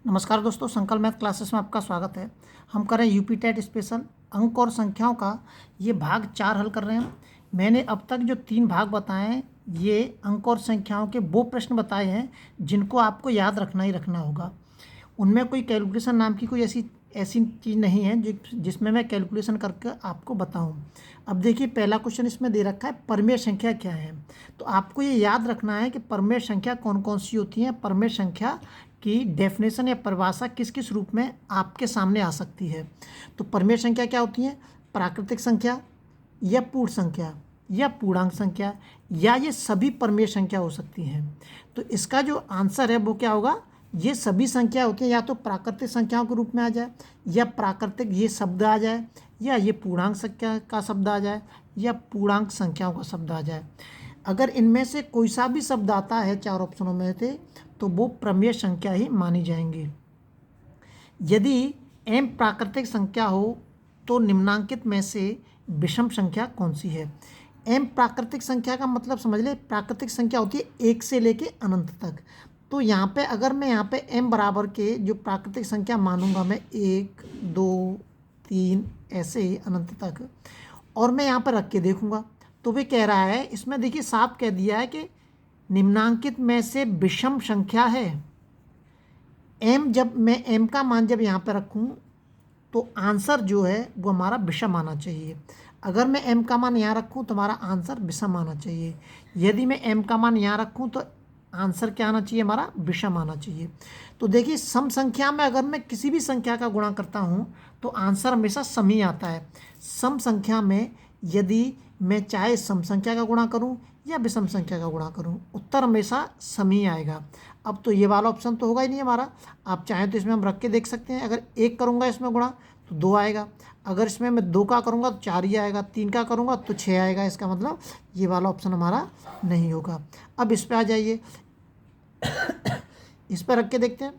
नमस्कार दोस्तों, संकल्प मैथ क्लासेस में आपका स्वागत है। हम कर रहे हैं यूपी टेट स्पेशल अंक और संख्याओं का ये भाग 4 हल कर रहे हैं। मैंने अब तक जो 3 भाग बताए हैं ये अंक और संख्याओं के वो प्रश्न बताए हैं जिनको आपको याद रखना ही रखना होगा। उनमें कोई कैलकुलेशन नाम की कोई ऐसी ऐसी चीज़ नहीं है जिसमें मैं कैलकुलेशन करके आपको बताऊं। अब देखिए, पहला क्वेश्चन इसमें दे रखा है परमेय संख्या क्या है। तो आपको ये याद रखना है कि परमेय संख्या कौन कौन सी होती हैं। परमेय संख्या की डेफिनेशन या परिभाषा किस किस रूप में आपके सामने आ सकती है। तो परमेय संख्या क्या होती है? प्राकृतिक संख्या या पूर्ण संख्या या पूर्णांक संख्या या ये सभी परमेय संख्या हो सकती हैं। तो इसका जो आंसर है वो क्या होगा? ये सभी संख्या होती हैं, या तो प्राकृतिक संख्याओं के रूप में आ जाए या प्राकृतिक ये शब्द आ जाए या ये पूर्णांक संख्या का शब्द आ जाए या पूर्णांक संख्याओं का शब्द आ जाए। अगर इनमें से कोई सा भी शब्द आता है 4 ऑप्शनों में से तो वो परमेय संख्या ही मानी जाएंगी। यदि m प्राकृतिक संख्या हो तो निम्नांकित में से विषम संख्या कौन सी है? m प्राकृतिक संख्या का मतलब समझ ले, प्राकृतिक संख्या होती है 1 से लेके अनंत तक। तो यहाँ पे अगर मैं यहाँ पे m बराबर के जो प्राकृतिक संख्या मानूंगा मैं 1 2 3 ऐसे ही अनंत तक, और मैं यहाँ पर रख के देखूंगा तो वे कह रहा है, इसमें देखिए साफ कह दिया है कि निम्नांकित में से विषम संख्या है। m जब मैं m का मान जब यहाँ पर रखूँ तो आंसर जो है वो हमारा विषम आना चाहिए। अगर मैं m का मान यहाँ रखूँ तो हमारा आंसर विषम आना चाहिए। यदि मैं m का मान यहाँ रखूँ तो आंसर क्या आना चाहिए? हमारा विषम आना चाहिए। तो देखिए, सम संख्या में अगर मैं किसी भी संख्या का गुणा करता हूँ तो आंसर हमेशा सम ही आता है। सम संख्या में यदि मैं चाहे सम संख्या का गुणा करूँ या विषम संख्या का गुणा करूँ, उत्तर हमेशा सम ही आएगा। अब तो ये वाला ऑप्शन तो होगा ही नहीं हमारा। आप चाहें तो इसमें हम रख के देख सकते हैं। अगर 1 करूँगा इसमें गुणा तो 2 आएगा, अगर इसमें मैं 2 का करूँगा तो 4 ही आएगा, 3 का करूँगा तो 6 आएगा। इसका मतलब ये वाला ऑप्शन हमारा नहीं होगा। अब इस पर आ जाइए, इस पर रख के देखते हैं।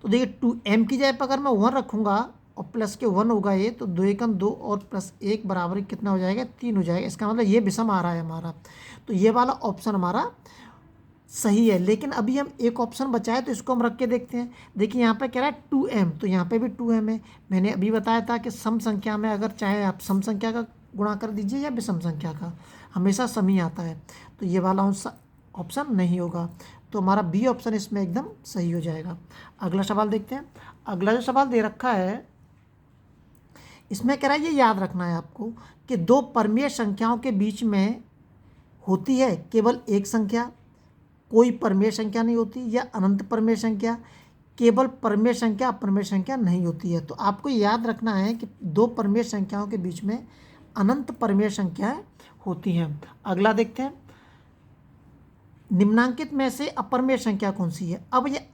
तो देखिए, 2m की जगह पर अगर मैं 1 रखूँगा और प्लस के 1 होगा ये, तो 2 एकम 2 और प्लस 1 बराबर कितना हो जाएगा? 3 हो जाएगा। इसका मतलब ये विषम आ रहा है हमारा। तो ये वाला ऑप्शन हमारा सही है। लेकिन अभी हम एक ऑप्शन बचाए तो इसको हम रख के देखते हैं। देखिए, यहाँ पे कह रहा है 2m, तो यहाँ पे भी 2m है। मैंने अभी बताया था कि सम संख्या में अगर चाहे आप सम संख्या का गुणा कर दीजिए या विषम संख्या का, हमेशा सम ही आता है। तो ये वाला ऑप्शन नहीं होगा। तो हमारा बी ऑप्शन इसमें एकदम सही हो जाएगा। अगला सवाल देखते हैं। अगला जो सवाल दे रखा है इसमें कह रहा है, ये याद रखना है आपको कि दो परमेय संख्याओं के बीच में होती है केवल एक संख्या, कोई परमेय संख्या नहीं होती, या अनंत परमेय संख्या, केवल परमेय संख्या अपरमेय संख्या नहीं होती है। तो आपको याद रखना है कि दो परमेय संख्याओं के बीच में अनंत परमेय संख्याएं होती हैं। अगला देखते हैं, निम्नांकित में से अपरमेय संख्या कौन सी है? अब ये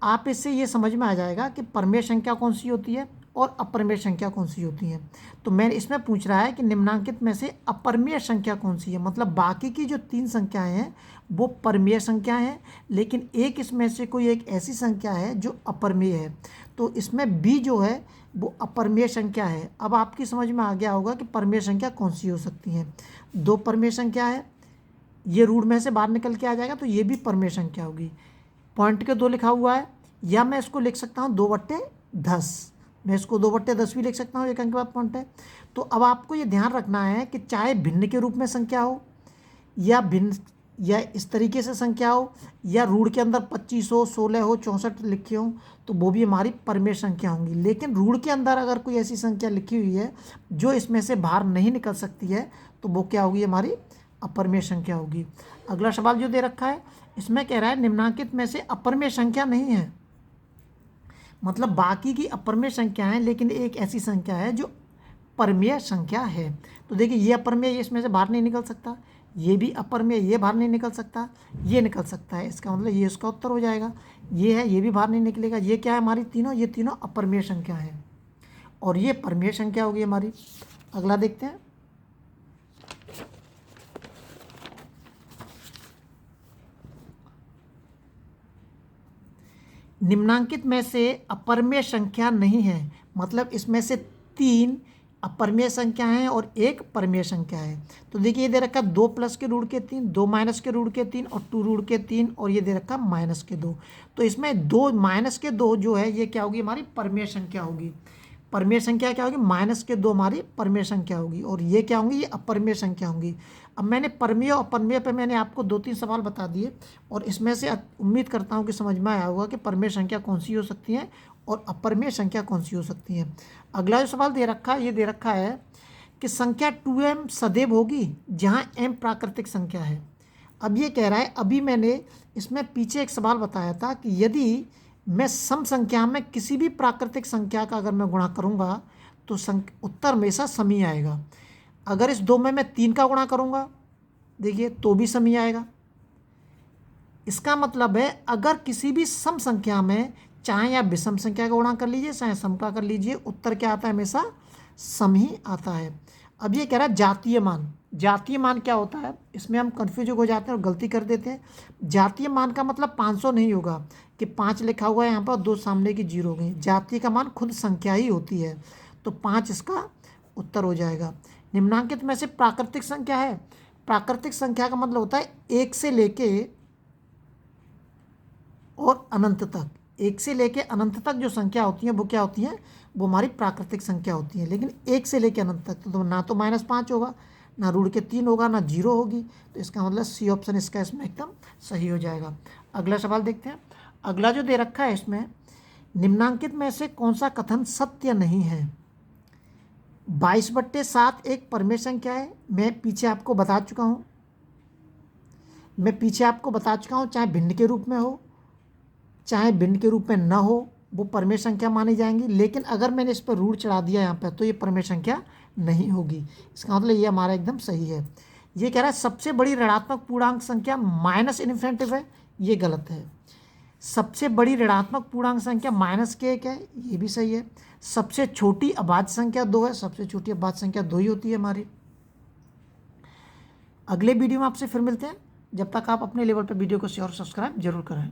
आप इससे ये समझ में आ जाएगा कि परमेय संख्या कौन सी होती है और अपरमेय संख्या कौन सी होती है। तो मैं इसमें पूछ रहा है कि निम्नांकित में से अपरमेय संख्या कौन सी है, मतलब बाकी की जो 3 संख्याएं हैं वो परमेय संख्याएं हैं, लेकिन एक इसमें से कोई एक ऐसी संख्या है जो अपरमेय है। तो इसमें बी जो है वो अपरमेय संख्या है। अब आपकी समझ में आ गया होगा कि परमेय संख्या कौन सी हो सकती है। 2 परमेय संख्या है, ये रूट में से बाहर निकल के आ जाएगा तो ये भी परमेय संख्या होगी। पॉइंट के 2 लिखा हुआ है, या मैं इसको लिख सकता हूँ 2/10। मैं इसको 2/10 भी लिख सकता हूँ, एक अंक के बाद पॉइंट है। तो अब आपको ये ध्यान रखना है कि चाहे भिन्न के रूप में संख्या हो या भिन्न या इस तरीके से संख्या हो, या रूट के अंदर 25 हो, 16 हो, 64 लिखे हो, तो वो भी हमारी परमेय संख्या होंगी। लेकिन रूट के अंदर अगर कोई ऐसी संख्या लिखी हुई है जो इसमें से बाहर नहीं निकल सकती है तो वो क्या होगी? हमारी अपरमेय संख्या होगी। अगला सवाल जो दे रखा है इसमें कह रहा है निम्नांकित में से अपरमेय संख्या नहीं है, मतलब बाकी की अपरमेय संख्या है लेकिन एक ऐसी संख्या है जो परमेय संख्या है। तो देखिए, ये अपरमेय, ये इसमें से बाहर नहीं निकल सकता, ये भी अपरमेय, ये बाहर नहीं निकल सकता, ये निकल सकता है। इसका मतलब ये इसका उत्तर हो जाएगा। ये है, ये भी बाहर नहीं निकलेगा। ये क्या है? हमारी तीनों, ये तीनों अपरमेय संख्या है और ये परमेय संख्या होगी हमारी। अगला देखते हैं, निम्नांकित में से अपरमेय संख्या नहीं है, मतलब इसमें से 3 अपरिमेय संख्या है और एक परिमेय संख्या है। तो देखिए ये दे रखा है 2 प्लस के रूट के 3, 2 माइनस के रूट के 3 और 2 रूट के 3, और ये दे रखा है माइनस के 2। तो इसमें 2 माइनस के 2 जो है ये क्या होगी, हमारी परिमेय संख्या होगी। परिमेय संख्या क्या होगी, माइनस के 2 हमारी परिमेय संख्या होगी, और ये क्या होंगी, ये अपरिमेय संख्या होंगी। अब मैंने परिमेय और अपरिमेय पे मैंने आपको 2-3 सवाल बता दिए, और इसमें से उम्मीद करता हूँ कि समझ में आया होगा कि परिमेय संख्या कौन सी हो सकती है और अपरिमेय संख्या कौन सी हो सकती है। अगला जो सवाल दे रखा है, ये दे रखा है कि संख्या 2m सदैव होगी जहाँ m प्राकृतिक संख्या है। अब ये कह रहा है, अभी मैंने इसमें पीछे एक सवाल बताया था कि यदि मैं सम संख्या में किसी भी प्राकृतिक संख्या का अगर मैं गुणा करूँगा तो उत्तर हमेशा सम ही आएगा। अगर इस 2 में मैं 3 का गुणा करूँगा देखिए तो भी सम ही आएगा। इसका मतलब है अगर किसी भी सम संख्या में चाहे आप विषम संख्या का गुणा कर लीजिए चाहे सम का कर लीजिए, उत्तर क्या आता है, हमेशा सम ही आता है। अब ये कह रहा है जातीय मान। जातीय मान क्या होता है, इसमें हम कन्फ्यूज हो जाते हैं और गलती कर देते हैं। जातीय मान का मतलब 500 नहीं होगा कि 5 लिखा हुआ है यहाँ पर, 2 सामने की 0 हो गई। जातीय का मान खुद संख्या ही होती है, तो 5 इसका उत्तर हो जाएगा। निम्नांकित में से प्राकृतिक संख्या है। प्राकृतिक संख्या का मतलब होता है 1 से लेके और अनंत तक। 1 से लेके अनंत तक जो संख्या होती है वो क्या होती है, वो हमारी प्राकृतिक संख्या होती है। लेकिन 1 से लेके अनंत तक तो ना तो -5 होगा, ना रूट के 3 होगा, ना 0 होगी। तो इसका मतलब सी ऑप्शन इसका इसमें एकदम सही हो जाएगा। अगला सवाल देखते हैं। अगला जो दे रखा है इसमें, निम्नांकित में से कौन सा कथन सत्य नहीं है। 22/7 एक परिमेय संख्या है। मैं पीछे आपको बता चुका हूँ चाहे भिन्न के रूप में हो चाहे भिन्न के रूप में न हो, वो परिमेय संख्या मानी जाएंगी। लेकिन अगर मैंने इस पर रूट चढ़ा दिया यहाँ पे तो ये परिमेय संख्या नहीं होगी। इसका मतलब ये हमारा एकदम सही है। ये कह रहा है सबसे बड़ी ऋणात्मक पूर्णांक संख्या -∞ है, ये गलत है। सबसे बड़ी ऋणात्मक पूर्णांक संख्या -1 है, ये भी सही है। सबसे छोटी अभाज्य संख्या 2 है, सबसे छोटी अभाज्य संख्या 2 ही होती है हमारी। अगले वीडियो में आपसे फिर मिलते हैं। जब तक आप अपने लेवल पर वीडियो को शेयर और सब्सक्राइब जरूर करें।